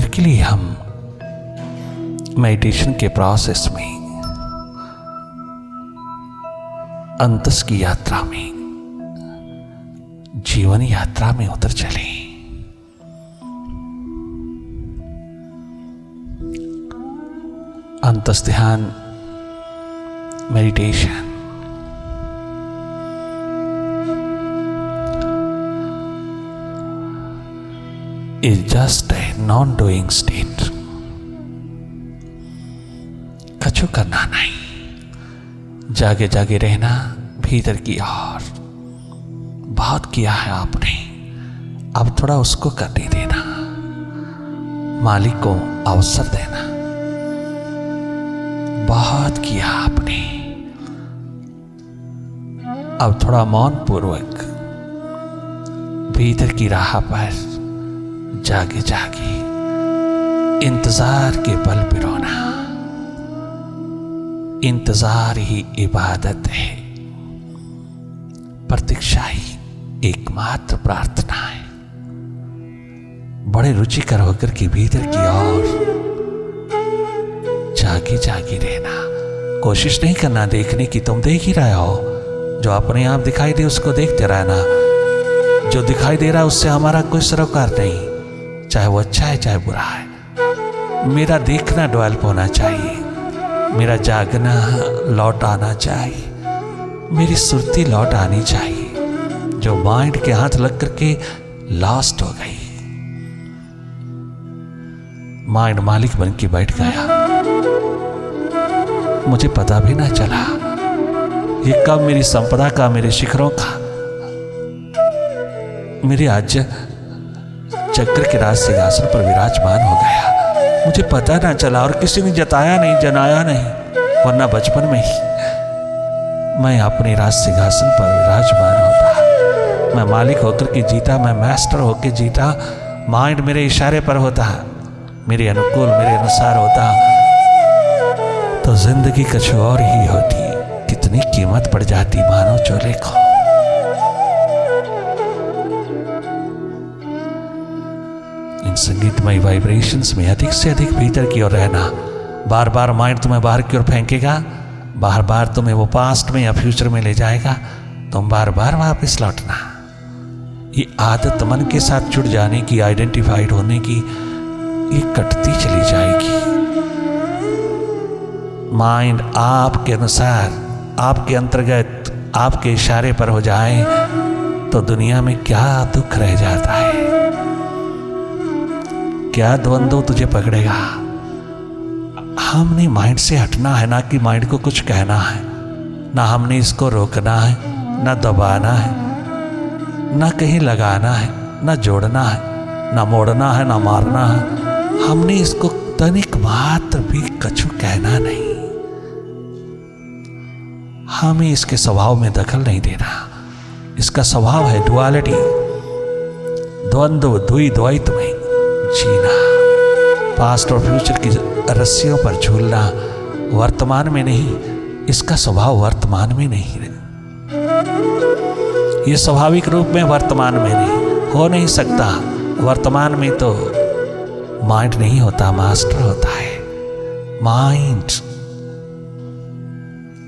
देर के लिए हम मेडिटेशन के प्रोसेस में, अंतस की यात्रा में, जीवन यात्रा में उतर चले। अंतस ध्यान meditation is just a non-doing state। कछु करना नहीं, जागे जागे रहना, भीतर की ओर। बहुत किया है आपने, अब थोड़ा उसको करने देना, मालिक को अवसर देना। बहुत किया आपने, अब थोड़ा मौन पूर्वक भीतर की राह पर जागे जागे इंतजार के पल पिरोना। इंतजार ही इबादत है, प्रतीक्षा ही एकमात्र प्रार्थना है। बड़े रुचिकर होकर के भीतर की ओर जागे जागे रहना। कोशिश नहीं करना देखने की, तुम देख ही रहे हो। जो अपने आप दिखाई दे उसको देखते रहना। जो दिखाई दे रहा है उससे हमारा कोई सरोकार नहीं, चाहे वो अच्छा है चाहे बुरा है। मेरा देखना डेवलप होना चाहिए, मेरा जागना लौट आना चाहिए, मेरी सुरती लौट आनी चाहिए। जो माइंड के हाथ लग करके लॉस्ट हो गई, माइंड मालिक बन के बैठ गया, मुझे पता भी ना चला ये कब मेरी संपदा का, मेरे शिखरों का, मेरे आज चक्र के राज सिंहासन पर विराजमान हो गया। मुझे पता ना चला और किसी ने जताया नहीं, जनाया नहीं, वरना बचपन में ही मैं अपने राज सिंहासन पर विराजमान होता। मैं मालिक होकर के जीता, मैं मास्टर होकर जीता। माइंड मेरे इशारे पर होता, मेरे अनुकूल, मेरे अनुसार होता, तो जिंदगी कुछ और ही होती। कितनी कीमत पड़ जाती मानव चोले को। इन संगीतमय वाइब्रेशंस में अधिक से अधिक भीतर की ओर रहना। बार बार माइंड तुम्हें बाहर की ओर फेंकेगा, बार बार तुम्हें वो पास्ट में या फ्यूचर में ले जाएगा, तुम बार बार वापस लौटना। ये आदत मन के साथ जुड़ जाने की, आइडेंटिफाइड होने की, ये कटती चली जाएगी। माइंड आपके अनुसार, आपके अंतर्गत, आपके इशारे पर हो जाए तो दुनिया में क्या दुख रह जाता है, क्या द्वंद्व तुझे पकड़ेगा। हमने माइंड से हटना है, ना कि माइंड को कुछ कहना है। ना हमने इसको रोकना है, ना दबाना है, ना कहीं लगाना है, ना जोड़ना है, ना मोड़ना है, ना मारना है। हमने इसको तनिक मात्र भी कछु कहना नहीं। हमें इसके स्वभाव में दखल नहीं देना। इसका स्वभाव है डुअलिटी, द्वंद्व, द्वैत में जीना, पास्ट और फ्यूचर की रस्सियों पर झूलना, वर्तमान में नहीं। इसका स्वभाव वर्तमान में नहीं है, ये स्वाभाविक रूप में वर्तमान में नहीं हो नहीं सकता। वर्तमान में तो माइंड नहीं होता, मास्टर होता है। माइंड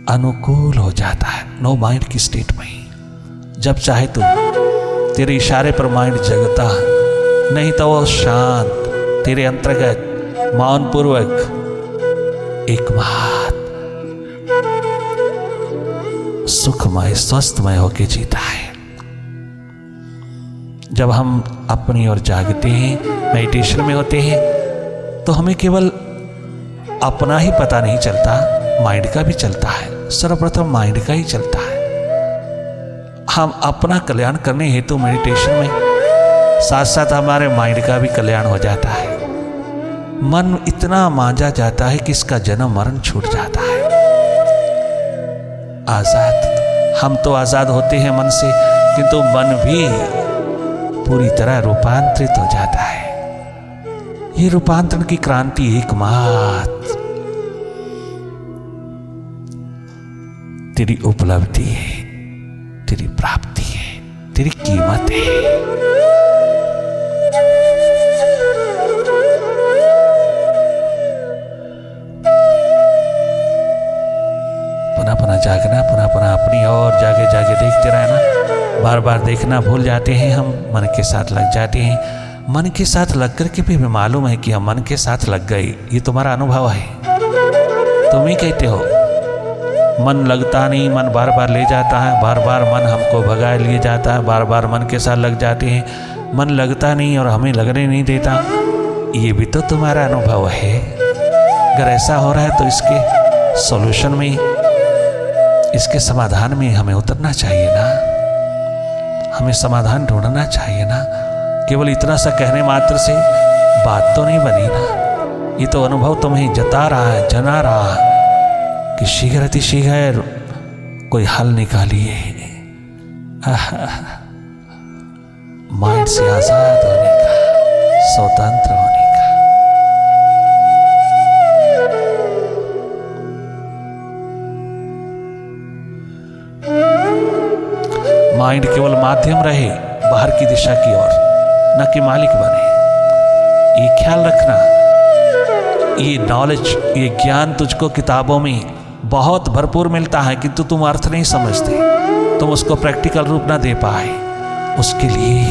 अनुकूल हो जाता है नो माइंड की स्टेट में। जब चाहे तो तेरे इशारे पर माइंड जगता, नहीं तो वो शांत तेरे अंतर्गत मौन पूर्वक एकमात्र सुखमय स्वस्थमय होके जीता है। जब हम अपनी ओर जागते हैं, मेडिटेशन में होते हैं, तो हमें केवल अपना ही पता नहीं चलता, माइंड का भी चलता है। सर्वप्रथम माइंड का ही चलता है। हम अपना कल्याण करने हेतु मेडिटेशन में साथ साथ हमारे माइंड का भी कल्याण हो जाता है। मन इतना मांझा जाता है कि इसका जन्म मरण छूट जाता है। आजाद, हम तो आजाद होते हैं मन से, किंतु मन भी पूरी तरह रूपांतरित हो जाता है। ये रूपांतरण की क्रांति एकमात्र तेरी उपलब्धि है, तेरी प्राप्ति है, तेरी कीमत है। जागना, पुनः पुनः अपनी ओर जागे जागे देखते रहना। बार बार देखना भूल जाते हैं हम, मन के साथ लग जाते हैं। मन के साथ लग कर के भी हमें मालूम है कि हम मन के साथ लग गए। ये तुम्हारा अनुभव है, तुम ही कहते हो मन लगता नहीं, मन बार बार ले जाता है, बार बार मन हमको भगा लिए जाता है, बार बार मन के साथ लग जाते हैं, मन लगता नहीं और हमें लगने नहीं देता। ये भी तो तुम्हारा अनुभव है। अगर ऐसा हो रहा है तो इसके सॉल्यूशन में, इसके समाधान में हमें उतरना चाहिए ना, हमें समाधान ढूंढना चाहिए ना। केवल इतना सा कहने मात्र से बात तो नहीं बनी ना। ये तो अनुभव तुम्हें जता रहा है, जना रहा है कि शीघ्र अतिशीघ्र कोई हल निकालिए। माइंड से आजाद होने का, स्वतंत्र होने का। माइंड केवल माध्यम रहे बाहर की दिशा की ओर, न कि मालिक बने। ये ख्याल रखना। ये नॉलेज, ये ज्ञान तुझको किताबों में बहुत भरपूर मिलता है, किंतु तुम अर्थ नहीं समझते, तुम उसको प्रैक्टिकल रूप ना दे पाए। उसके लिए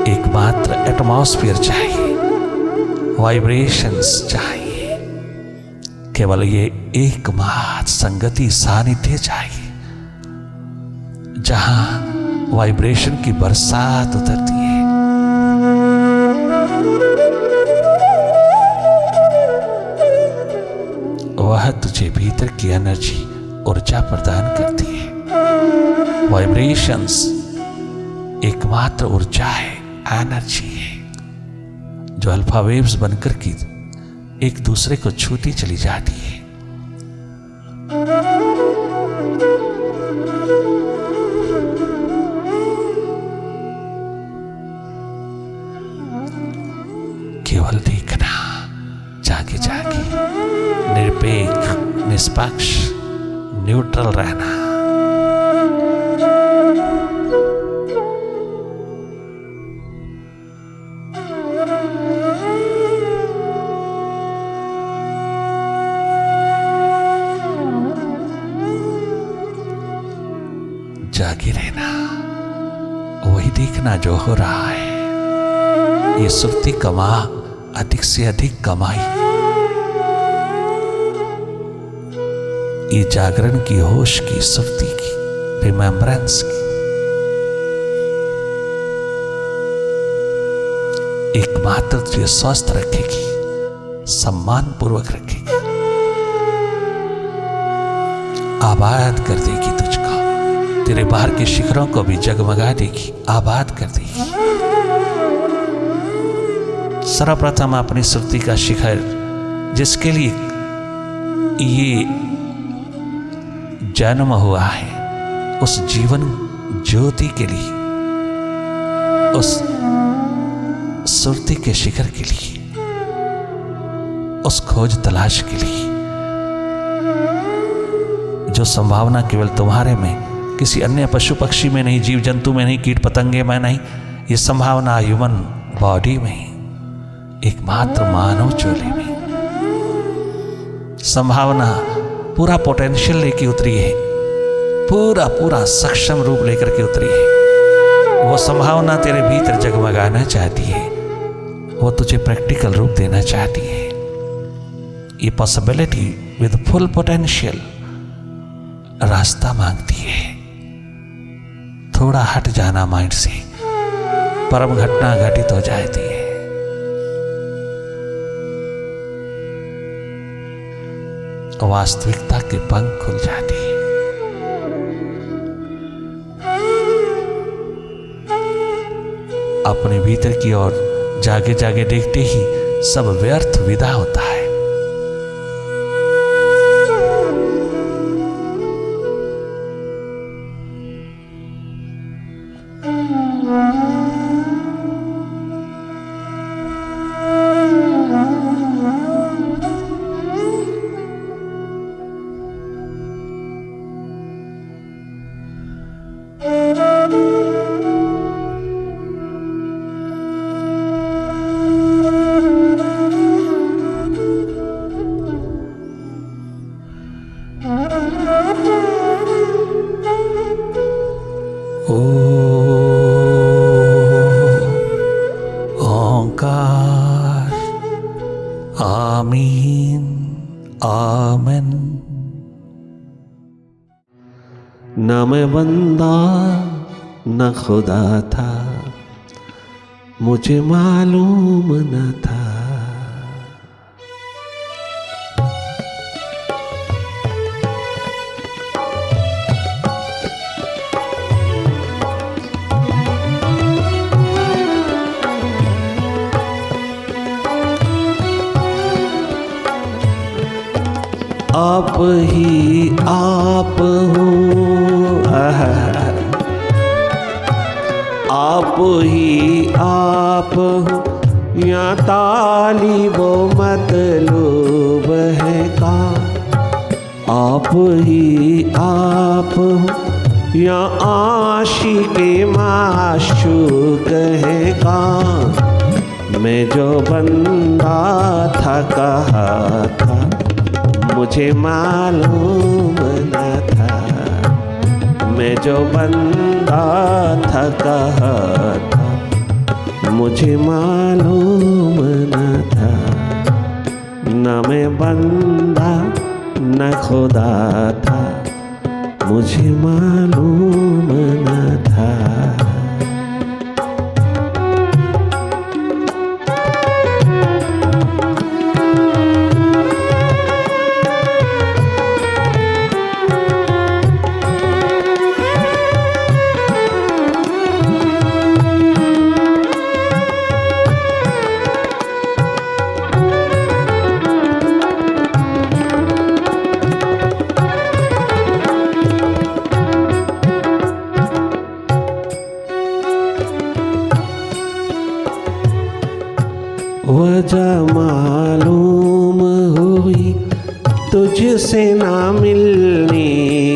एकमात्र एटमॉस्फेयर चाहिए, वाइब्रेशंस चाहिए, केवल ये एकमात्र संगति, सानिध्य चाहिए, जहां वाइब्रेशन की बरसात उतरती है। वह तुझे भीतर की एनर्जी, ऊर्जा प्रदान करती है। वाइब्रेशंस एकमात्र ऊर्जा है, एनर्जी है, जो अल्फा वेव्स बनकर की एक दूसरे को छूती चली जाती है। केवल देखना, जागे जागे, निरपेक्ष, निष्पक्ष, न्यूट्रल रहना। जागे रहना, वही देखना जो हो रहा है। ये सुर्ती कमा, अधिक से अधिक कमाई, ये जागरण की, होश की, सुर्ती की, रिमेम्बरेंस की एकमात्र तुझे स्वस्थ रखेगी, सम्मान पूर्वक रखेगी, आबाद कर देगी तुझको, तेरे बाहर के शिखरों को भी जगमगा देगी, आबाद कर देगी। सर्वप्रथम अपनी सुर्ती का शिखर, जिसके लिए ये जन्म हुआ है, उस जीवन ज्योति के लिए, उस सुर्ती के शिखर के लिए, उस खोज तलाश के लिए, जो संभावना केवल तुम्हारे में, किसी अन्य पशु पक्षी में नहीं, जीव जंतु में नहीं, कीट पतंगे में नहीं, ये संभावना ह्यूमन बॉडी में, एकमात्र मानव चोले में संभावना, पूरा पोटेंशियल लेके उतरी है, पूरा पूरा सक्षम रूप लेकर के उतरी है। वो संभावना तेरे भीतर जगमगाना चाहती है, वो तुझे प्रैक्टिकल रूप देना चाहती है। ये पॉसिबिलिटी विद फुल पोटेंशियल रास्ता मांगती है। थोड़ा हट जाना माइंड से, परम घटना घटित हो जाती है। वास्तविकता के पंख खुल जाते हैं। अपने भीतर की ओर जागे जागे देखते ही सब व्यर्थ विदा होता है। आमीन आमीन। न मैं बंदा न खुदा था, मुझे मालूम न था। आप ही आप हो, आप ही आप हो, या तालिबो मतलूब है का। आप ही आप हो, या आशिके माशूक है का। मैं जो बंदा था कहा था, मुझे मालूम न था। मैं जो बंदा था कहा था, मुझे मालूम न था। न मैं बंदा न खुदा था, मुझे मालूम न था। वजह मालूम हुई तुझसे ना मिलने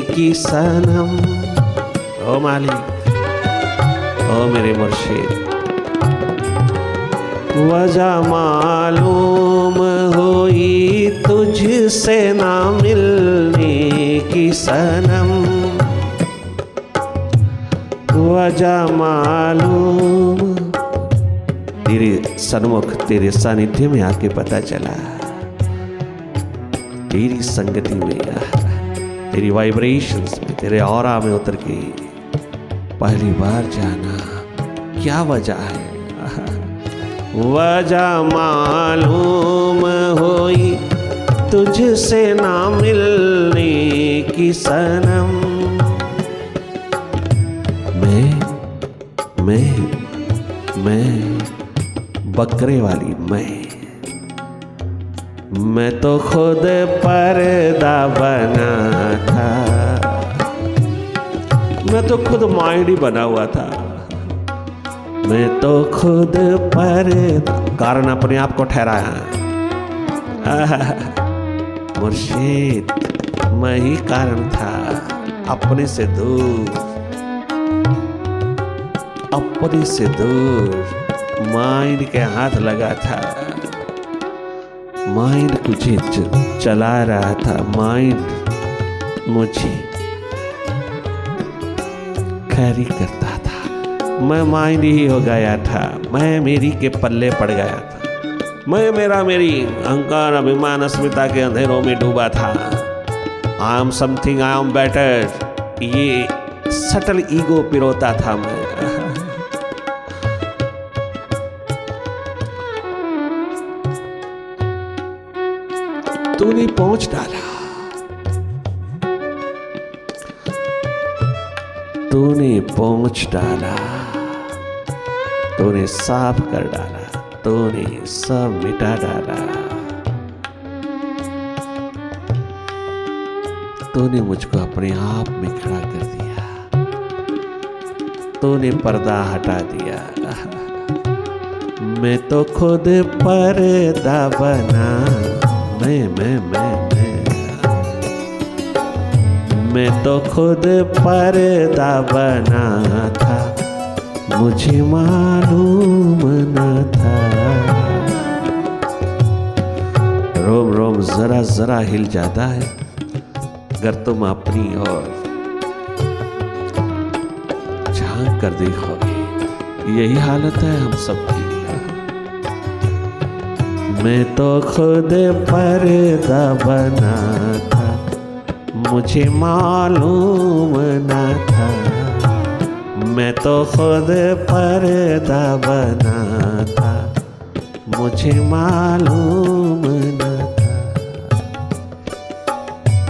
की सनम। ओ मालिक, ओ मेरे मुर्शिद, वजह मालूम हुई तुझसे ना मिलने की सनम। वजह मालूम, तेरे सन्मुख तेरे सानिध्य में आके पता चला, तेरी संगति में, तेरी वाइब्रेशंस में, तेरे ऑरा में उतर के पहली बार जाना क्या वजह है। वजह मालूम हुई तुझसे ना मिलने की सनम। मैं बकरे वाली मैं तो खुद पर्दा बना था। मैं तो खुद माइंड ही बना हुआ था। मैं तो खुद पर्दा, कारण अपने आप को ठहराया। मुर्शिद, मैं ही कारण था। अपने से दूर, अपने से दूर माइंड के हाथ लगा था। माइंड मुझे चला रहा था। माइंड मुझे खैरी करता था। मैं माइंड ही हो गया था। मैं मेरी के पल्ले पड़ गया था। मैं मेरा मेरी अहंकार अभिमान अस्मिता के अंधेरों में डूबा था। I am something, I am better, ये सटल ईगो पिरोता था मैं। तूने पहुंच डाला, तूने पहुंच डाला, तूने साफ कर डाला, तूने सब मिटा डाला। तूने मुझको अपने आप में खड़ा कर दिया। तूने पर्दा हटा दिया। मैं तो खुद पर्दा बना। मैं तो खुद पर्दा बना था, मुझे मालूम न था। रोम रोम जरा जरा हिल जाता है अगर तुम अपनी ओर झांक कर देखोगे। यही हालत है हम सबकी। मैं तो खुद पर्दा बना था, मुझे मालूम न था। मैं तो खुद पर्दा बना था, मुझे मालूम न था।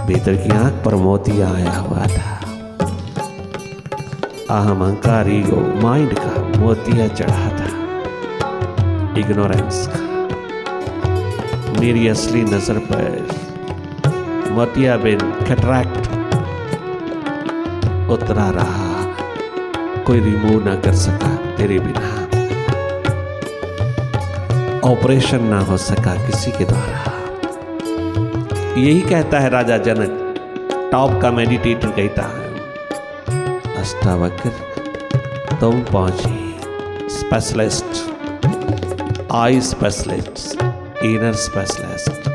भीतर की आंख पर मोतिया आया हुआ था। अहंकार ईगो माइंड का मोतिया चढ़ा था, इग्नोरेंस का। मेरी असली नजर पर मोतिया बिन कैटरैक्ट उतरा रहा, कोई रिमूव ना कर सका तेरे बिना, ऑपरेशन ना हो सका किसी के द्वारा। यही कहता है राजा जनक, टॉप का मेडिटेटर कहता है, अष्टावक्र तुम पहुंचे specialist, eye specialist, inner specialist.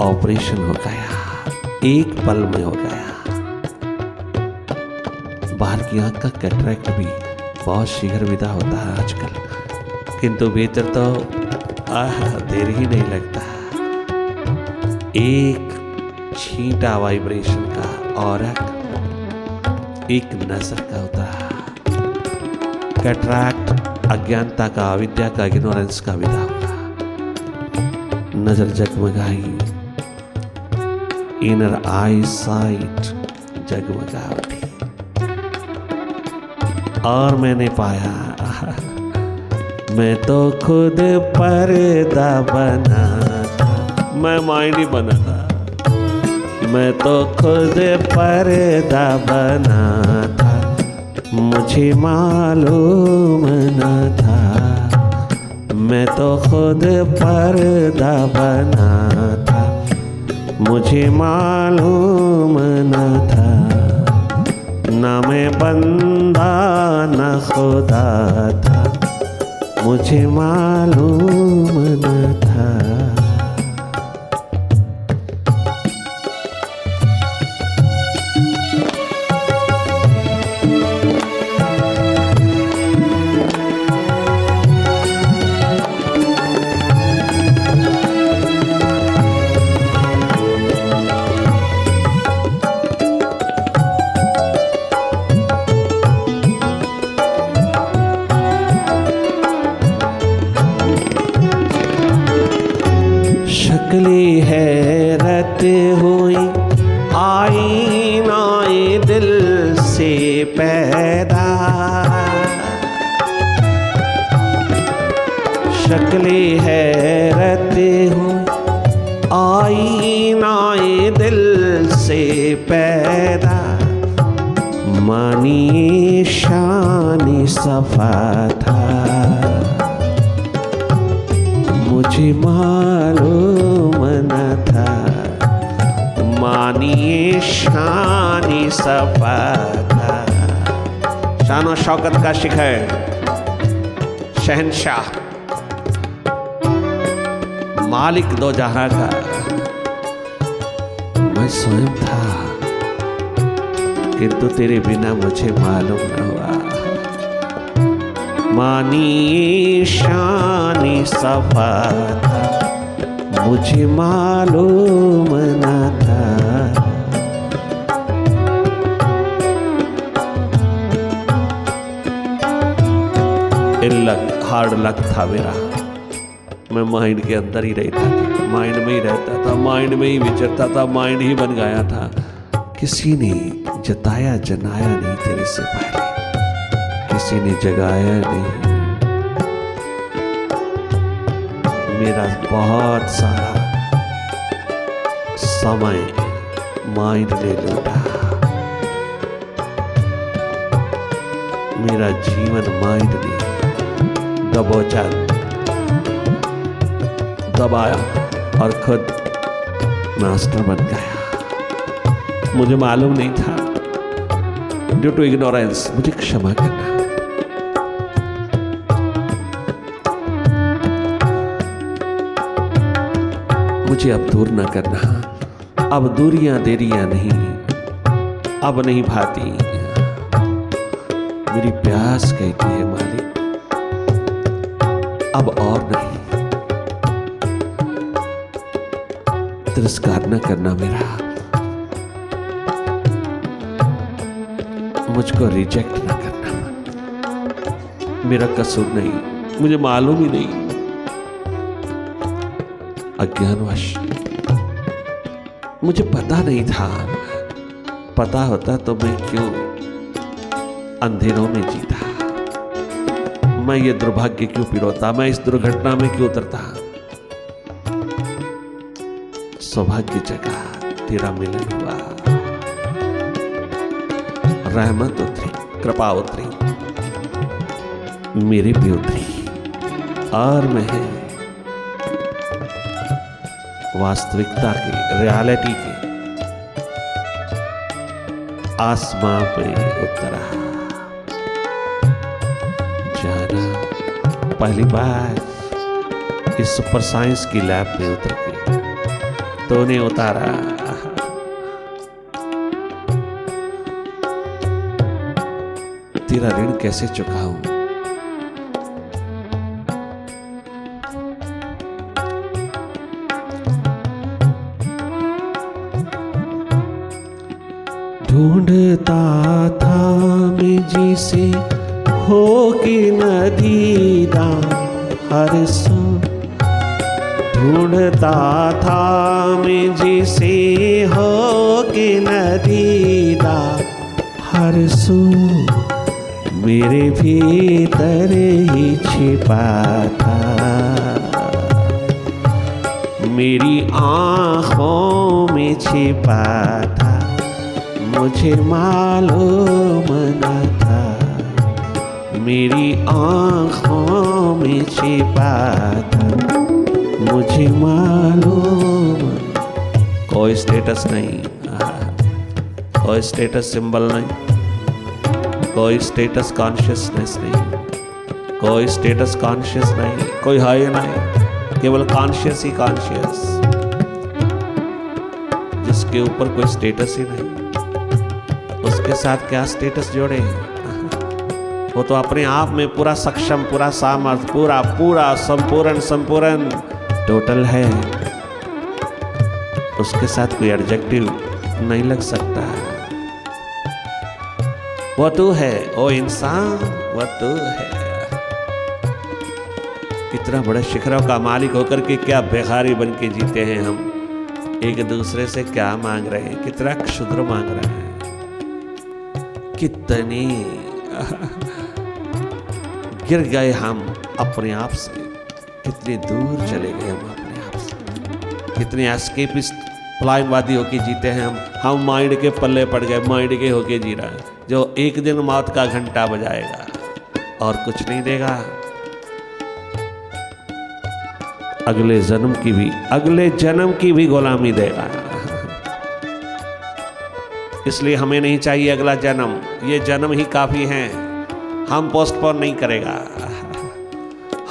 Operation हो गया, एक पल में हो गया। बाहर की आंख का कैटरैक्ट भी बहुत शीघ्र विदा होता है आजकल, किंतु भीतर तो देर ही नहीं लगता। एक छींटा वाइब्रेशन का और एक नजर का उतरा, कैटरैक्ट अज्ञानता का, अविद्या का, इग्नोरेंस का विदा हुआ। नजर जगमगाई, इनर आई साइट जगमगा उठी, और मैंने पाया मैं तो खुद पर्दा बना था। मैं माइंड ही बना था, मैं तो खुद पर्दा बना था, मुझे मालूम न था। मैं तो खुद पर्दा बना था, मुझे मालूम न था। ना मैं बंदा न खुदा था, मुझे मालूम न था। शक्ली हैरत हुई आईनाए दिल से पैदा, शक्ली हैरत हुई आईनाए दिल से पैदा। मानी शानी सफा था, मुझे मालूम न था। मानिए शानी सफा था, शान और शौकत का शिखर, शहंशाह, मालिक दो जहां का। मैं स्वयं था, किंतु तेरे बिना मुझे मालूम न हुआ। मानी शानी सफा था, मुझे मालूम न था। लक हार्ड लक था मेरा। मैं माइंड के अंदर ही रहता था, माइंड में ही रहता था, माइंड में ही विचरता था, माइंड ही बन गया था। किसी ने जताया जनाया नहीं तेरे से पहले, किसी ने जगाया नहीं। मेरा बहुत सारा समय माइंड ने लूटा, मेरा जीवन माइंड ने दबोचा, दबाया और खुद मास्टर बन गया। मुझे मालूम नहीं था, ड्यू टू इग्नोरेंस। मुझे क्षमा करना। मुझे अब दूर न करना। अब दूरियां देरियां नहीं, अब नहीं भाती। मेरी प्यास कहती है मालिक अब और नहीं। तिरस्कार न करना मेरा, मुझको रिजेक्ट न करना। मेरा कसूर नहीं, मुझे मालूम ही नहीं, अज्ञानवश मुझे पता नहीं था। पता होता तो मैं क्यों अंधेरों में जीता, मैं ये दुर्भाग्य क्यों पिरोता, मैं इस दुर्घटना में क्यों उतरता। सौभाग्य जगा, तेरा मिलन हुआ, रहमत उतरी, कृपा उतरी, मेरे पे उतरी, और मैं वास्तविकता की, रियलिटी की आसमां पे उतरा। जाना पहली बार इस सुपर साइंस की लैब में उतर के तूने उतारा। तेरा ऋण कैसे चुकाऊं, ढूंढता था मैं जिसे हो के नदीदा हर सो, ढूंढता था मैं जिसे हो के नदीदा हर सो, मेरे भीतर ही छिपा था, मेरी आँखों में छिपा था, मुझे मालूम न था, मेरी आँखों में छिपा था, मुझे मालूम। कोई स्टेटस नहीं, कोई स्टेटस सिंबल नहीं, कोई स्टेटस कॉन्शियसनेस नहीं, कोई स्टेटस कॉन्शियस नहीं, कोई है नहीं, केवल कॉन्शियस ही कॉन्शियस, जिसके ऊपर कोई स्टेटस ही नहीं, उसके साथ क्या स्टेटस जोड़े। वो तो अपने आप में पूरा सक्षम, पूरा सामर्थ, पूरा पूरा संपूर्ण टोटल है, उसके साथ कोई एडजेक्टिव नहीं लग सकता। वो तू है, ओ इंसान, वो तू है। इतना बड़े शिखरों का मालिक होकर के क्या बेखारी बन के जीते हैं हम, एक दूसरे से क्या मांग रहे हैं, कितना क्षुद्र मांग रहे हैं, कितनी गिर गए हम अपने आप से, कितनी दूर चले गए हम अपने आप से, कितने एस्केपिस्ट पलायनवादी होके जीते हैं हम माइंड के पल्ले पड़ गए, माइंड के होके जी रहे हैं, जो एक दिन मौत का घंटा बजाएगा और कुछ नहीं देगा, अगले जन्म की भी गुलामी देगा। इसलिए हमें नहीं चाहिए अगला जन्म, ये जन्म ही काफी है, हम पोस्टपोन नहीं करेगा,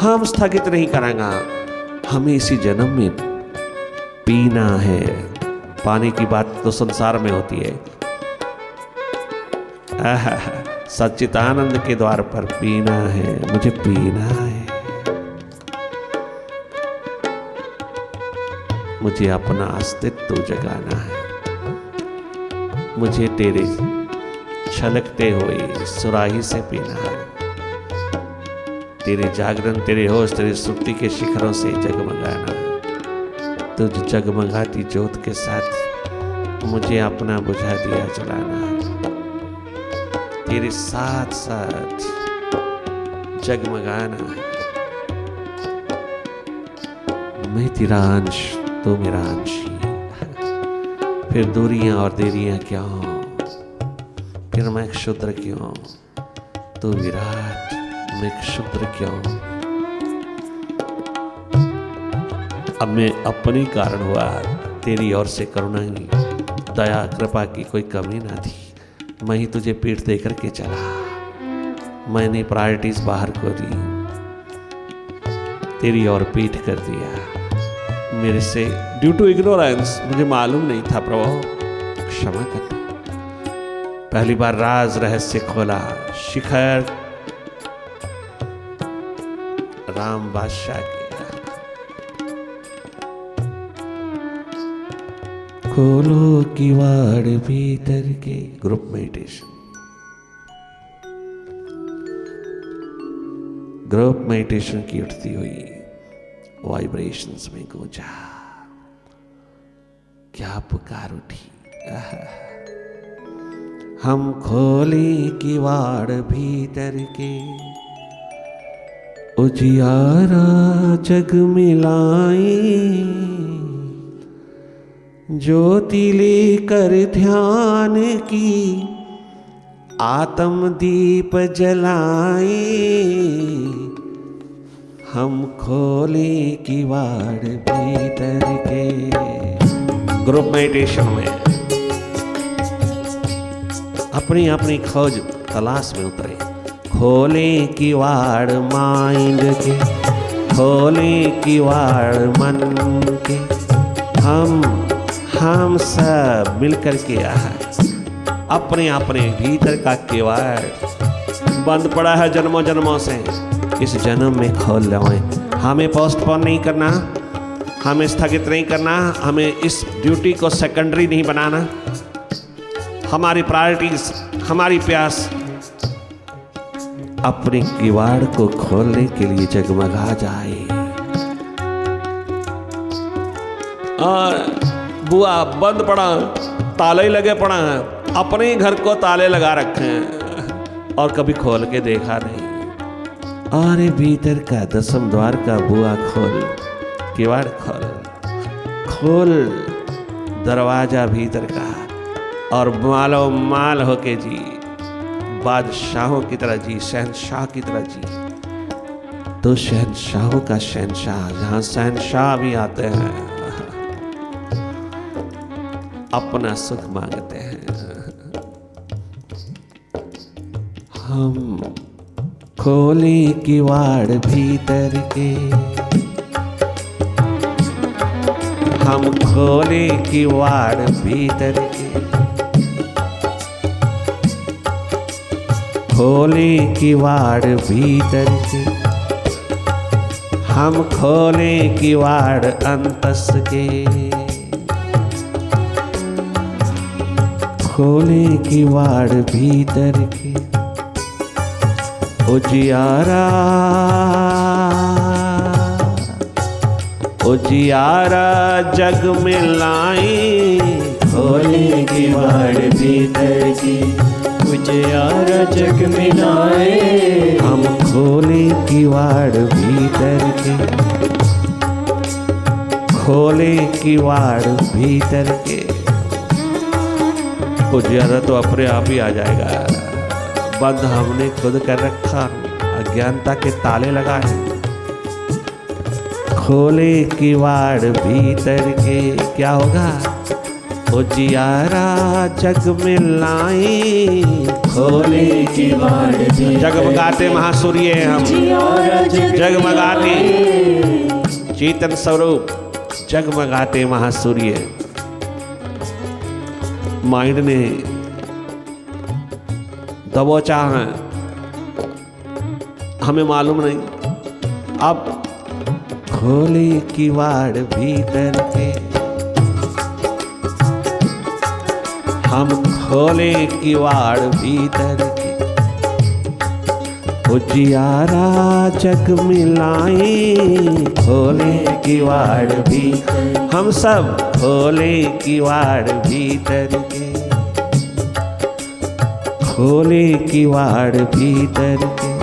हम स्थगित नहीं करेंगे, हमें इसी जन्म में पीना है। पानी की बात तो संसार में होती है, सच्चिदानंद के द्वार पर पीना है, मुझे पीना है, मुझे अपना अस्तित्व जगाना है, मुझे तेरे छलकते हुए सुराही से पीना है, तेरे जागरण, तेरे होश, तेरी सुर्ती के शिखरों से जगमगाना है। तुझ जगमगाती ज्योत के साथ मुझे अपना बुझा दिया जलाना है, तेरे साथ साथ जगमगाना है। मैं तेरा अंश, तू मेरा अंश, फिर दूरियां और देरियां क्यों, फिर मैं क्षुद्र क्यों, तू विराट, मैं क्षुद्र क्यों। अब मैं अपने कारण हुआ, तेरी ओर से करुणा की, दया कृपा की कोई कमी ना थी, मैं ही तुझे पीठ दे करके चला, मैंने प्रायोरिटीज बाहर को दी, तेरी ओर पीठ कर दिया। मेरे से ड्यू टू इग्नोरेंस, मुझे मालूम नहीं था प्रभु, क्षमा करना। पहली बार राज रहस्य खोला, शिखर राम बादशाह के। खोलो किवाड़ भीतर के। ग्रुप मेडिटेशन, ग्रुप मेडिटेशन की उठती हुई वाइब्रेशंस में गूंजा, क्या पुकार उठी। हम खोले किवाड़ भीतर के, उजियारा जग मिलाई, ज्योति लेकर ध्यान की आत्म दीप जलाए। हम खोले किवाड़ भीतर के। ग्रुप मेडिटेशन में अपनी अपनी खोज तलाश में उतरे। खोले किवाड़ माइंड के, खोले किवाड़ मन के। हम सब मिलकर के अपने अपने भीतर का किवाड़ बंद पड़ा है जन्मों जन्मों से, इस जन्म में खोल लें। हमें पोस्टपोन नहीं करना, हमें स्थगित नहीं करना, हमें इस ड्यूटी को सेकेंडरी नहीं बनाना। हमारी प्रायोरिटीज, हमारी प्यास अपने किवाड़ को खोलने के लिए जगमगा जाए। और बुआ बंद पड़ा, ताले ही लगे पड़ा है, अपने ही घर को ताले लगा रखे हैं और कभी खोल के देखा नहीं। अरे भीतर का 10वें द्वार का बुआ खोल, किवाड़ खोल, खोल दरवाजा भीतर का, और मालो माल होके जी, बादशाहों की तरह जी, शहनशाह की तरह जी। तो शहनशाहों का शहनशाह, जहां शहनशाह भी आते हैं, अपना सुख मांगते हैं। हम खोले किवाड़ भीतर के, हम खोले किवाड़ भीतर के, खोले किवाड़ भीतर के। हम खोले किवाड़ अंतस के, खोले किवाड़ भीतर के। उजियारा उजियारा जग में लाई, खोले किवाड़ भीतर की, उजियारा जग में लाए। हम खोले किवाड़ भीतर के, खोले किवाड़ भीतर के। उजियारा तो अपने आप ही आ जाएगा। बंद हमने खुद कर रखा, अज्ञानता के ताले लगाए। खोले किवाड़ भीतर के, क्या होगा? उजियारा जग में लाई, खोले किवाड़ भीतर। जगमगाते महासूर्य हम, जगमगाते चेतन स्वरूप, जगमगाते महासूर्य। माइंड ने दबोचा है, हमें मालूम नहीं। अब खोले किवाड़ भीतर के, हम खोले किवाड़ भीतर के। उजियारा जग में लाई, खोले किवाड़ भीतर। हम सब खोले किवाड़ भीतर के, खोले किवाड़ भीतर के।